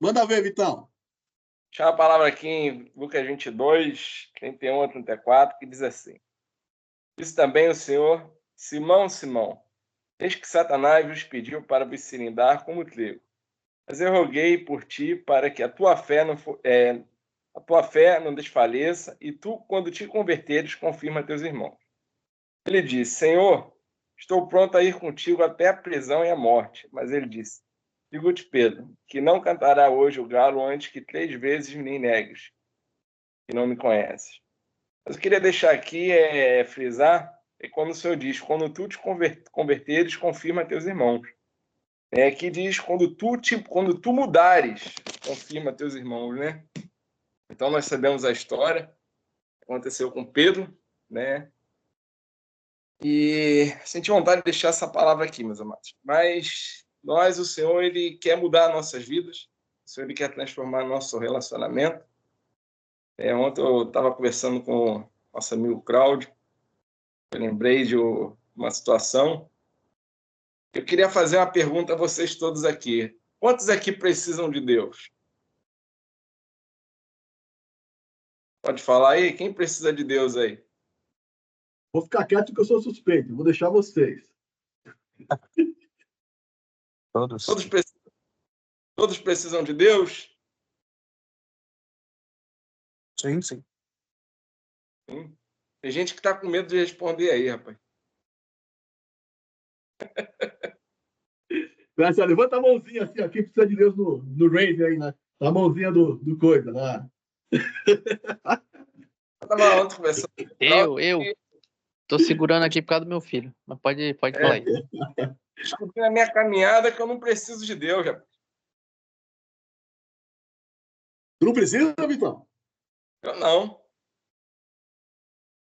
Manda ver, Vitão. Deixa uma palavra aqui em Lucas 22, 31 a 34, que diz assim: Disse também o Senhor: Simão, Simão, eis que Satanás vos pediu para vos cilindrar como trigo. Mas eu roguei por ti para que a tua fé não desfaleça, e tu, quando te converteres, confirma teus irmãos. Ele disse: Senhor, estou pronto a ir contigo até a prisão e a morte. Mas ele disse: Digo-te, Pedro, que não cantará hoje o galo antes que 3 vezes me negues, que não me conheces. Mas eu queria deixar aqui, frisar, quando o Senhor diz: quando tu te converteres, confirma teus irmãos. Aqui diz: quando tu mudares, confirma teus irmãos, né? Então nós sabemos a história que aconteceu com Pedro, né? E senti vontade de deixar essa palavra aqui, meus amados. Mas nós, o Senhor, Ele quer mudar nossas vidas. O Senhor, Ele quer transformar nosso relacionamento. Ontem eu estava conversando com o nosso amigo Cláudio. Eu lembrei de uma situação. Eu queria fazer uma pergunta a vocês todos aqui. Quantos aqui precisam de Deus? Pode falar aí? Quem precisa de Deus aí? Vou ficar quieto porque eu sou suspeito. Vou deixar vocês. Todos. Todos precisam de Deus? Sim, sim. Sim. Tem gente que está com medo de responder aí, rapaz. Levanta a mãozinha assim, ó. Quem precisa de Deus no Raise aí, né? A mãozinha do coisa lá. Eu estava ontem conversando com o Cláudio. Eu. Tô segurando aqui por causa do meu filho. Mas pode falar aí. Descobri na minha caminhada que eu não preciso de Deus, rapaz. Tu não precisa, Vitão? Eu não.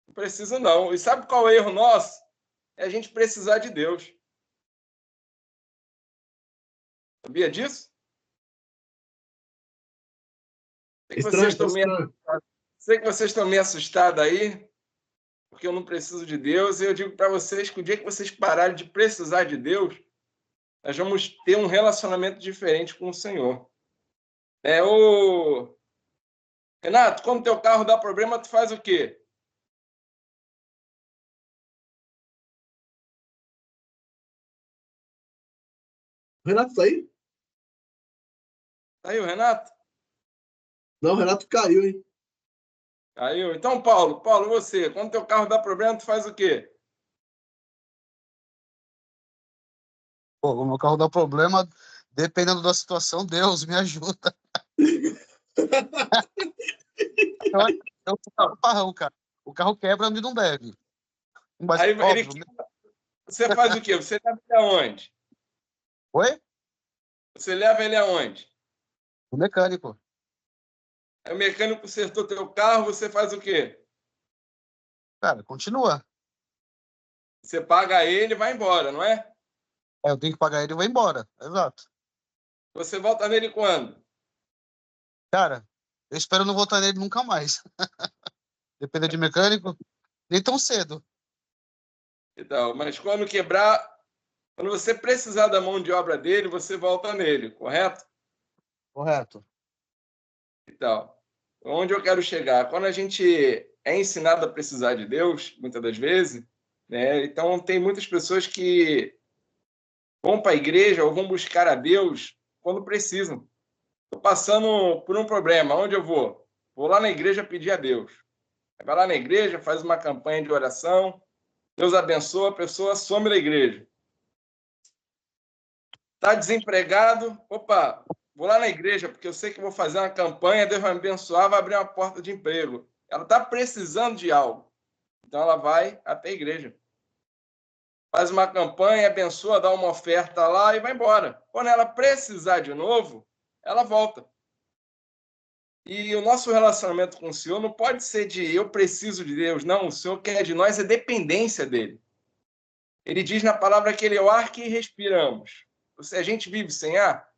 Não preciso, não. E sabe qual é o erro nosso? É a gente precisar de Deus. Sabia disso? Sei que vocês estão meio assustados aí, porque eu não preciso de Deus. E eu digo para vocês que o dia que vocês pararem de precisar de Deus, nós vamos ter um relacionamento diferente com o Senhor. Renato, quando teu carro dá problema, tu faz o quê? O Renato tá aí? Tá aí o Renato? Não, o Renato caiu, hein? Caiu. Então, Paulo, você, quando teu carro dá problema, tu faz o quê? Pô, o meu carro dá problema, dependendo da situação, Deus me ajuda. Eu sou parrão, cara. O carro quebra, me não deve. Mas, Aí óbvio, você faz o quê? Você leva ele aonde? Oi? Você leva ele aonde? O mecânico. Aí o mecânico consertou teu carro, você faz o quê? Cara, continua. Você paga ele e vai embora, não é? Eu tenho que pagar ele e vou embora. Exato. Você volta nele quando? Cara, eu espero não voltar nele nunca mais. Depende de mecânico, nem tão cedo. Então, mas quando quebrar, quando você precisar da mão de obra dele, você volta nele, correto? Correto. Então, onde eu quero chegar? Quando a gente é ensinado a precisar de Deus, muitas das vezes, né? Então tem muitas pessoas que vão para a igreja ou vão buscar a Deus quando precisam. Estou passando por um problema, onde eu vou? Vou lá na igreja pedir a Deus. Vai lá na igreja, faz uma campanha de oração, Deus abençoa, a pessoa some da igreja. Está desempregado, opa, vou lá na igreja, porque eu sei que vou fazer uma campanha, Deus vai me abençoar, vai abrir uma porta de emprego. Ela está precisando de algo, então ela vai até a igreja. Faz uma campanha, abençoa, dá uma oferta lá e vai embora. Quando ela precisar de novo, ela volta. E o nosso relacionamento com o Senhor não pode ser de eu preciso de Deus. Não, o Senhor quer de nós é dependência dele. Ele diz na palavra que ele é o ar que respiramos. Se a gente vive sem ar,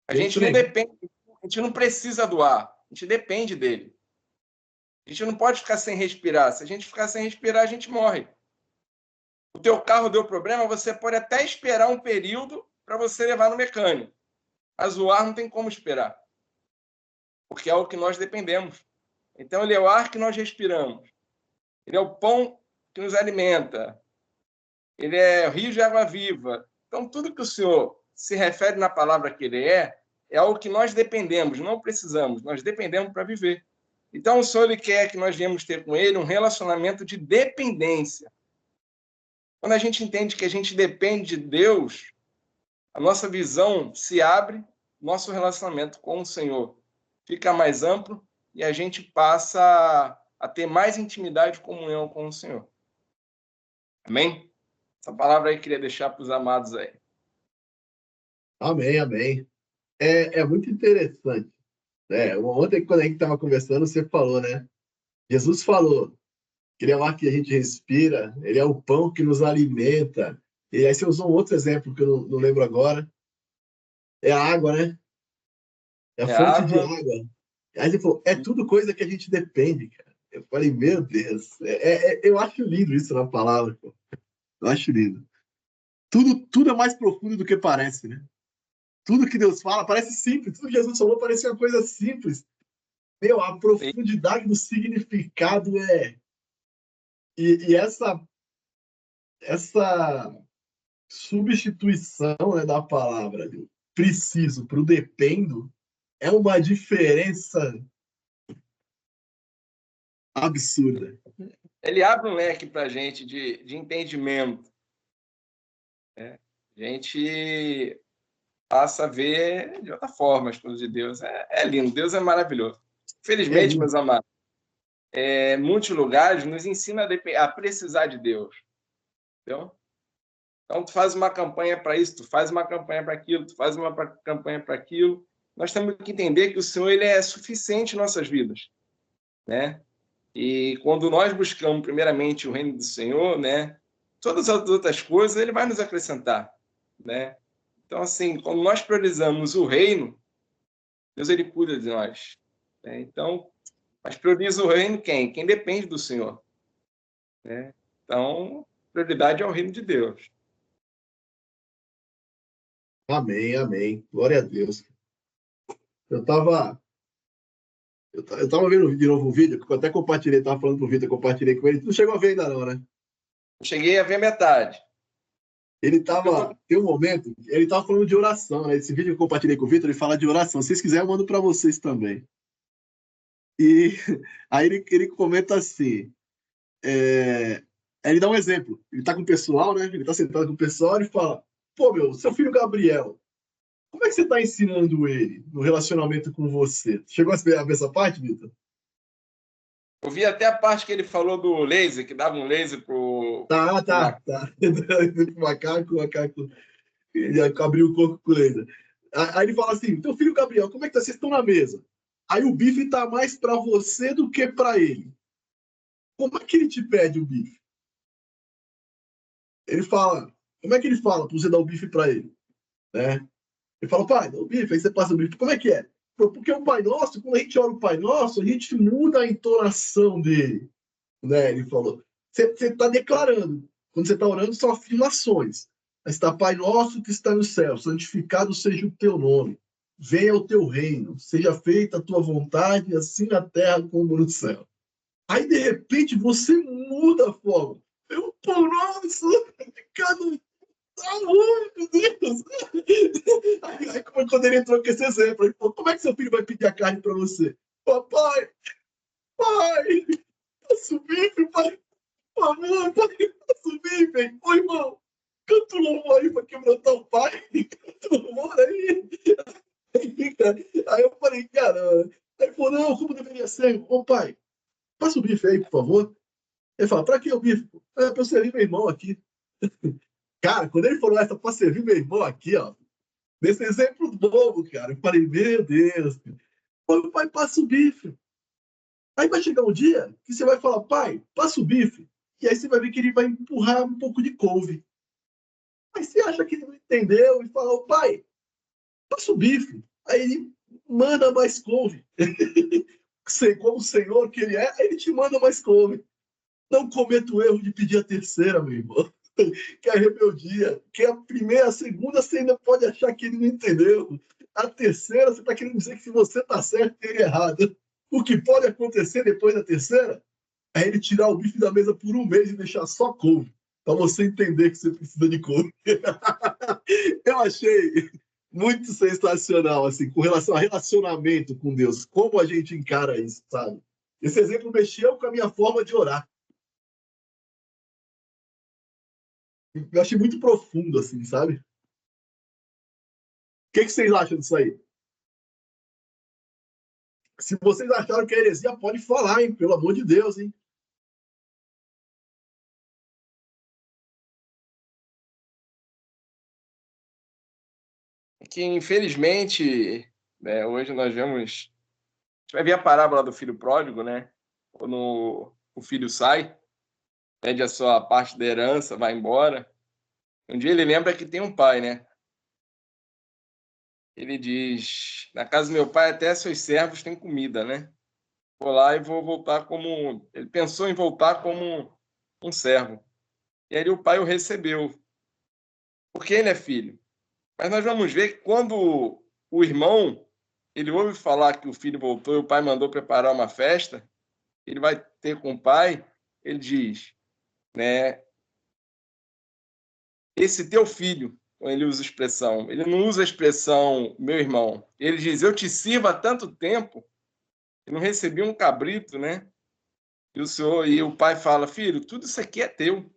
a gente não depende, a gente não precisa do ar, a gente depende dele. A gente não pode ficar sem respirar. Se a gente ficar sem respirar, a gente morre. O teu carro deu problema, você pode até esperar um período para você levar no mecânico. Mas o ar não tem como esperar, porque é o que nós dependemos. Então, ele é o ar que nós respiramos. Ele é o pão que nos alimenta. Ele é o rio de água viva. Então, tudo que o Senhor se refere na palavra que ele é algo que nós dependemos, não precisamos. Nós dependemos para viver. Então, o Senhor ele quer que nós venhamos ter com ele um relacionamento de dependência. Quando a gente entende que a gente depende de Deus, a nossa visão se abre, nosso relacionamento com o Senhor fica mais amplo e a gente passa a ter mais intimidade e comunhão com o Senhor. Amém? Essa palavra aí eu queria deixar para os amados aí. Amém, amém. É muito interessante. Ontem, quando a gente estava conversando, você falou, né? Jesus falou que ele é o ar que a gente respira, ele é o pão que nos alimenta. E aí você usou um outro exemplo que eu não lembro agora. É a água, né? É a fonte de água. Aí você falou, é tudo coisa que a gente depende, cara. Eu falei, meu Deus. Eu acho lindo isso na palavra, pô. Eu acho lindo. Tudo é mais profundo do que parece, né? Tudo que Deus fala parece simples. Tudo que Jesus falou parece uma coisa simples. Meu, a profundidade do significado E essa substituição, né, da palavra do preciso para o dependo é uma diferença absurda. Ele abre um leque para a gente de entendimento. A gente passa a ver de outra forma as coisas de Deus. É lindo, Deus é maravilhoso. Felizmente, meus amados, muitos lugares nos ensina a precisar de Deus. Entendeu? Então, tu faz uma campanha para isso, tu faz uma campanha para aquilo, tu faz uma campanha para aquilo. Nós temos que entender que o Senhor ele é suficiente em nossas vidas, né? E quando nós buscamos primeiramente o reino do Senhor, né? Todas as outras coisas ele vai nos acrescentar, né? Então, assim, quando nós priorizamos o reino, Deus ele cuida de nós, né? Então, mas prioriza o reino quem? Quem depende do Senhor, né? Então, prioridade é o reino de Deus. Amém, amém. Glória a Deus. Eu tava vendo de novo o vídeo, que eu até compartilhei, tava falando pro Vitor, compartilhei com ele. Tu não chegou a ver ainda não, né? Eu cheguei a ver metade. Tem um momento, ele tava falando de oração, né? Esse vídeo que eu compartilhei com o Vitor, ele fala de oração. Se vocês quiserem, eu mando para vocês também. E aí ele comenta assim, ele dá um exemplo. Ele tá com o pessoal, né? Ele tá sentado com o pessoal e fala, pô, meu, seu filho Gabriel, como é que você tá ensinando ele no relacionamento com você? Chegou a ver essa parte, Vitor? Eu vi até a parte que ele falou do laser, que dava um laser pro Tá. O macaco ele abriu o corpo com o laser. Aí ele fala assim, teu filho Gabriel, como é que tá? Vocês estão na mesa. Aí o bife tá mais para você do que para ele. Como é que ele te pede o bife? Ele fala, como é que ele fala para você dar o bife para ele? Né? Ele fala, pai, dá o bife, aí você passa o bife. Como é que é? Porque o Pai Nosso, quando a gente ora o Pai Nosso, a gente muda a entonação dele. Né? Ele falou, você está declarando. Quando você está orando, são afirmações. Mas está, Pai Nosso que está no céu, santificado seja o teu nome. Venha o teu reino, seja feita a tua vontade, assim na terra como no céu. Aí, de repente, você muda a forma. Eu, pô, nossa, cada meu Deus! Aí, quando ele entrou com esse exemplo, ele falou, como é que seu filho vai pedir a carne para você? Papai, pai, passa o bife, pai, por favor, pai, passa o bife. Ô, irmão, canta o louvor aí para quebrantar o pai, canta o louvor aí. Aí eu falei, caramba. Aí ele falou, não, como deveria ser? Ô, pai, passa o bife aí, por favor. Ele fala, pra que o bife? É pra eu servir meu irmão aqui. Cara, quando ele falou essa pra servir meu irmão aqui, ó, nesse exemplo bobo, cara, eu falei, meu Deus, o pai passa o bife. Aí vai chegar um dia que você vai falar, pai, passa o bife. E aí você vai ver que ele vai empurrar um pouco de couve. Mas você acha que ele não entendeu e fala, pai, passa o bife. Aí ele manda mais couve. Como o Senhor que ele é, ele te manda mais couve. Não cometa o erro de pedir a terceira, meu irmão. que é a rebeldia, que é a primeira, a segunda você ainda pode achar que ele não entendeu. A terceira, você está querendo dizer que se você está certo, ele é errado. O que pode acontecer depois da terceira é ele tirar o bife da mesa por um mês e deixar só couve, para você entender que você precisa de couve. Eu achei muito sensacional, assim, com relação a relacionamento com Deus, como a gente encara isso, sabe? Esse exemplo mexeu com a minha forma de orar. Eu achei muito profundo, assim, sabe? O que vocês acham disso aí? Se vocês acharam que é heresia, pode falar, hein? Pelo amor de Deus, hein? Que, infelizmente, né, hoje nós vemos... A gente vai ver a parábola do filho pródigo, né? Quando o filho sai, pede a sua parte da herança, vai embora. Um dia ele lembra que tem um pai, né? Ele diz: na casa do meu pai até seus servos têm comida, né? Vou lá e vou voltar como... Ele pensou em voltar como um servo. E aí o pai o recebeu, porque ele é filho. Mas nós vamos ver que quando o irmão ele ouve falar que o filho voltou e o pai mandou preparar uma festa, ele vai ter com o pai, ele diz, né? Esse teu filho, ele usa a expressão, ele não usa a expressão meu irmão. Ele diz, eu te sirvo há tanto tempo e não recebi um cabrito, né? E o pai fala, filho, tudo isso aqui é teu.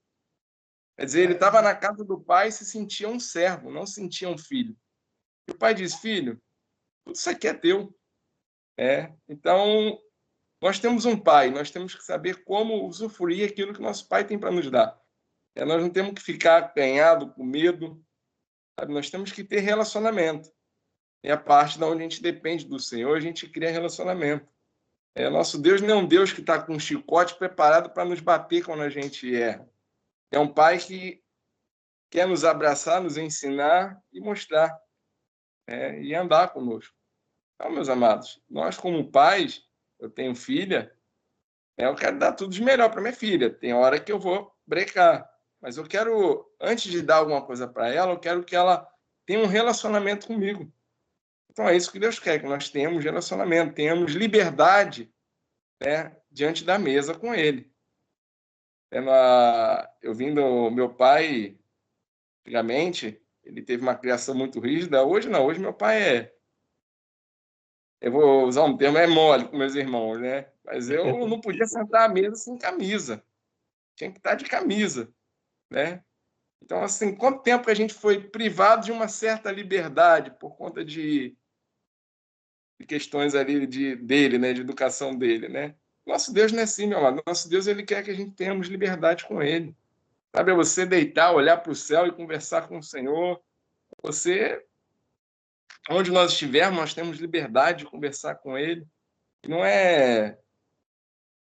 Quer dizer, ele estava na casa do pai e se sentia um servo, não se sentia um filho. E o pai diz, filho, tudo isso aqui é teu. Então, nós temos um pai, nós temos que saber como usufruir aquilo que nosso pai tem para nos dar. Nós não temos que ficar acanhado, com medo, sabe? Nós temos que ter relacionamento. É a parte da onde a gente depende do Senhor, a gente cria relacionamento. Nosso Deus não é um Deus que está com um chicote preparado para nos bater quando a gente erra. É um pai que quer nos abraçar, nos ensinar e mostrar, e andar conosco. Então, meus amados, nós como pais, eu tenho filha, eu quero dar tudo de melhor para minha filha. Tem hora que eu vou brecar, mas eu quero, antes de dar alguma coisa para ela, eu quero que ela tenha um relacionamento comigo. Então é isso que Deus quer, que nós tenhamos relacionamento, tenhamos liberdade, né, diante da mesa com Ele. Eu vim do meu pai, antigamente, ele teve uma criação muito rígida. Hoje não, hoje meu pai eu vou usar um termo, é mole com meus irmãos, né? Mas eu não podia sentar à mesa sem camisa. Tinha que estar de camisa, né? Então, assim, quanto tempo que a gente foi privado de uma certa liberdade por conta de questões ali dele, né? De educação dele, né? Nosso Deus não é assim, meu amado. Nosso Deus, ele quer que a gente tenhamos liberdade com ele. Sabe, você deitar, olhar para o céu e conversar com o Senhor. Você, onde nós estivermos, nós temos liberdade de conversar com ele. Não é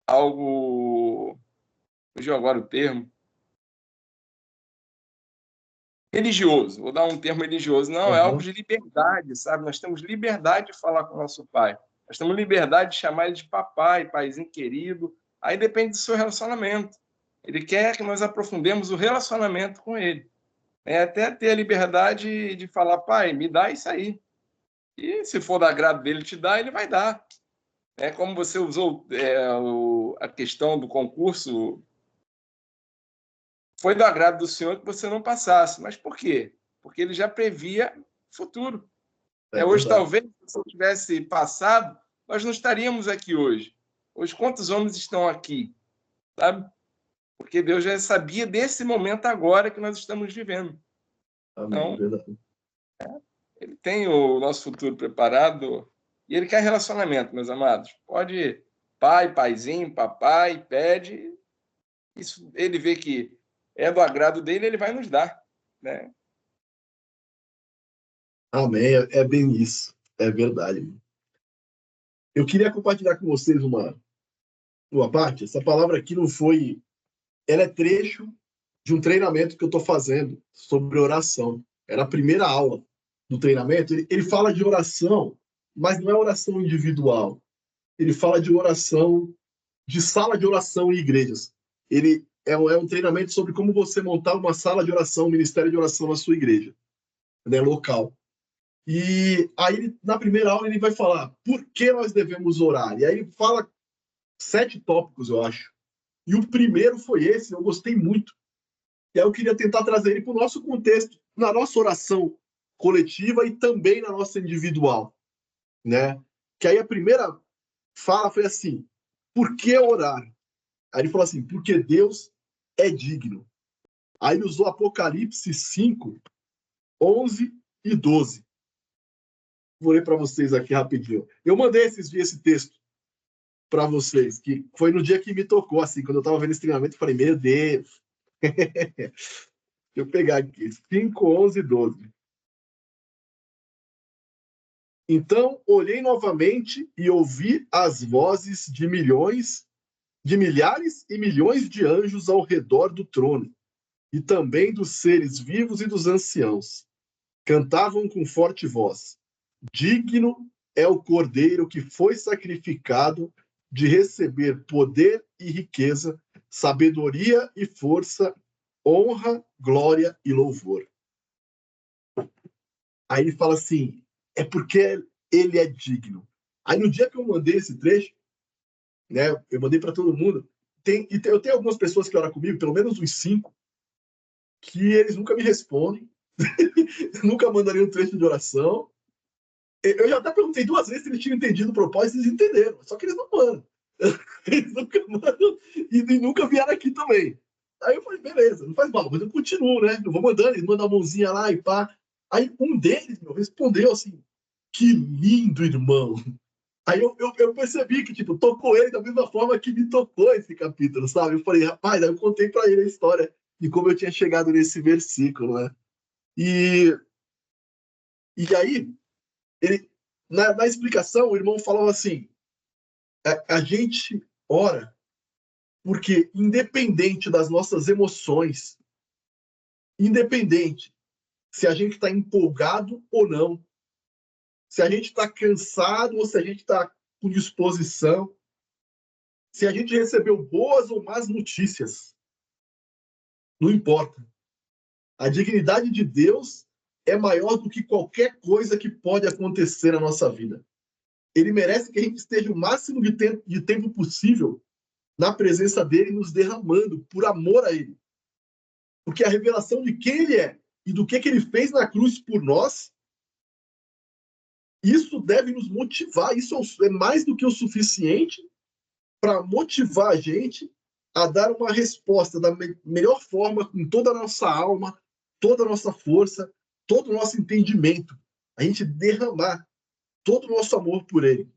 algo... Fugiu agora o termo. Religioso. Vou dar um termo religioso. Não, é algo de liberdade, sabe? Nós temos liberdade de falar com o nosso pai. Nós temos liberdade de chamar ele de papai, paizinho querido. Aí depende do seu relacionamento. Ele quer que nós aprofundemos o relacionamento com ele. Até ter a liberdade de falar, pai, me dá isso aí. E se for do agrado dele te dar, ele vai dar. Como você usou a questão do concurso, foi do agrado do Senhor que você não passasse. Mas por quê? Porque ele já previa o futuro. Hoje, talvez, se eu tivesse passado, nós não estaríamos aqui hoje. Hoje, quantos homens estão aqui? Sabe? Porque Deus já sabia desse momento agora que nós estamos vivendo. Amém, então, ele tem o nosso futuro preparado e ele quer relacionamento, meus amados. Pode pai, paizinho, papai, pede. Isso, ele vê que é do agrado dele, ele vai nos dar, né? Amém, é bem isso. É verdade. Eu queria compartilhar com vocês uma parte. Essa palavra aqui não foi... Ela é trecho de um treinamento que eu estou fazendo sobre oração. Era a primeira aula do treinamento. Ele fala de oração, mas não é oração individual. Ele fala de oração, de sala de oração em igrejas. é um treinamento sobre como você montar uma sala de oração, um ministério de oração na sua igreja, né, local. E aí, na primeira aula, ele vai falar por que nós devemos orar. E aí ele fala 7 tópicos, eu acho. E o primeiro foi esse, eu gostei muito. E aí eu queria tentar trazer ele para o nosso contexto, na nossa oração coletiva e também na nossa individual, né? Que aí a primeira fala foi assim, por que orar? Aí ele falou assim, porque Deus é digno. Aí ele usou Apocalipse 5, 11 e 12. Vou ler para vocês aqui rapidinho. Eu mandei esses dias esse texto para vocês, que foi no dia que me tocou, assim, quando eu estava vendo esse treinamento, eu falei, meu Deus. Deixa eu pegar aqui, 5, 11 e 12. Então, olhei novamente e ouvi as vozes de milhares e milhões de anjos ao redor do trono, e também dos seres vivos e dos anciãos. Cantavam com forte voz: digno é o Cordeiro que foi sacrificado de receber poder e riqueza, sabedoria e força, honra, glória e louvor. Aí ele fala assim, é porque ele é digno. Aí no dia que eu mandei esse trecho, né, eu mandei para todo mundo, eu tenho algumas pessoas que oram comigo, pelo menos uns 5, que eles nunca me respondem, nunca mandariam um trecho de oração. Eu já até perguntei 2 vezes se eles tinham entendido o propósito, eles entenderam, só que eles não mandam. Eles nunca mandam e nunca vieram aqui também. Aí eu falei, beleza, não faz mal, mas eu continuo, né? Eu vou mandando, eles mandam a mãozinha lá e pá. Aí um deles, respondeu assim, que lindo, irmão. Aí eu percebi que, tipo, tocou ele da mesma forma que me tocou esse capítulo, sabe? Eu falei, rapaz, aí eu contei pra ele a história de como eu tinha chegado nesse versículo, né? E aí, ele, na explicação, o irmão falou assim, a gente ora porque, independente das nossas emoções, independente se a gente está empolgado ou não, se a gente está cansado ou se a gente está com disposição, se a gente recebeu boas ou más notícias, não importa. A dignidade de Deus é maior do que qualquer coisa que pode acontecer na nossa vida. Ele merece que a gente esteja o máximo de tempo possível na presença dele, nos derramando por amor a ele. Porque a revelação de quem ele é e do que ele fez na cruz por nós, isso deve nos motivar. Isso é mais do que o suficiente para motivar a gente a dar uma resposta da melhor forma, com toda a nossa alma, toda a nossa força, todo o nosso entendimento. A gente derramar todo o nosso amor por ele.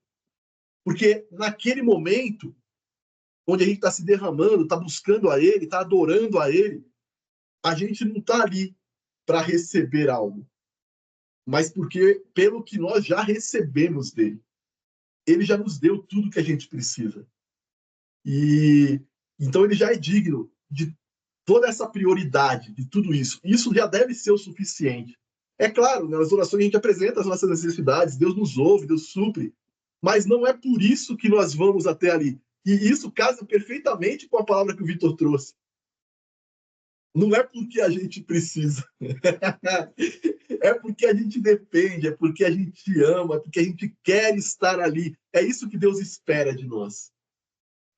Porque naquele momento, onde a gente está se derramando, está buscando a ele, está adorando a ele, a gente não está ali para receber algo, mas porque pelo que nós já recebemos dele. Ele já nos deu tudo que a gente precisa. E então ele já é digno de toda essa prioridade, de tudo isso. Isso já deve ser o suficiente. É claro, nas orações a gente apresenta as nossas necessidades, Deus nos ouve, Deus supre, mas não é por isso que nós vamos até ali. E isso casa perfeitamente com a palavra que o Vitor trouxe. Não é porque a gente precisa. É porque a gente depende, é porque a gente ama, é porque a gente quer estar ali. É isso que Deus espera de nós.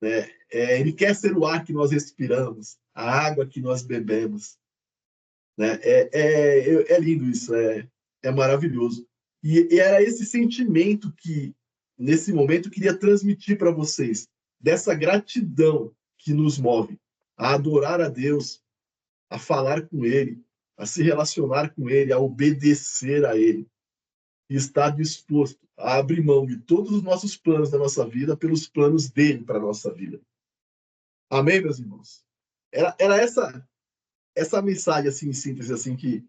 Né? Ele quer ser o ar que nós respiramos, a água que nós bebemos. Né? É lindo isso, é maravilhoso. E era esse sentimento que, nesse momento, eu queria transmitir para vocês, dessa gratidão que nos move a adorar a Deus, a falar com Ele, a se relacionar com Ele, a obedecer a Ele. E estar disposto a abrir mão de todos os nossos planos da nossa vida pelos planos dele para a nossa vida. Amém, meus irmãos? Era essa mensagem, assim, em síntese, assim, que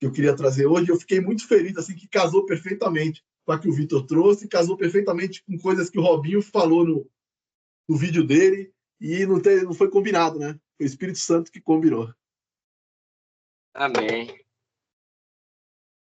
eu queria trazer hoje. Eu fiquei muito feliz, assim, que casou perfeitamente com a que o Vitor trouxe, casou perfeitamente com coisas que o Robinho falou no vídeo dele, e não foi combinado, né? Foi o Espírito Santo que combinou. Amém.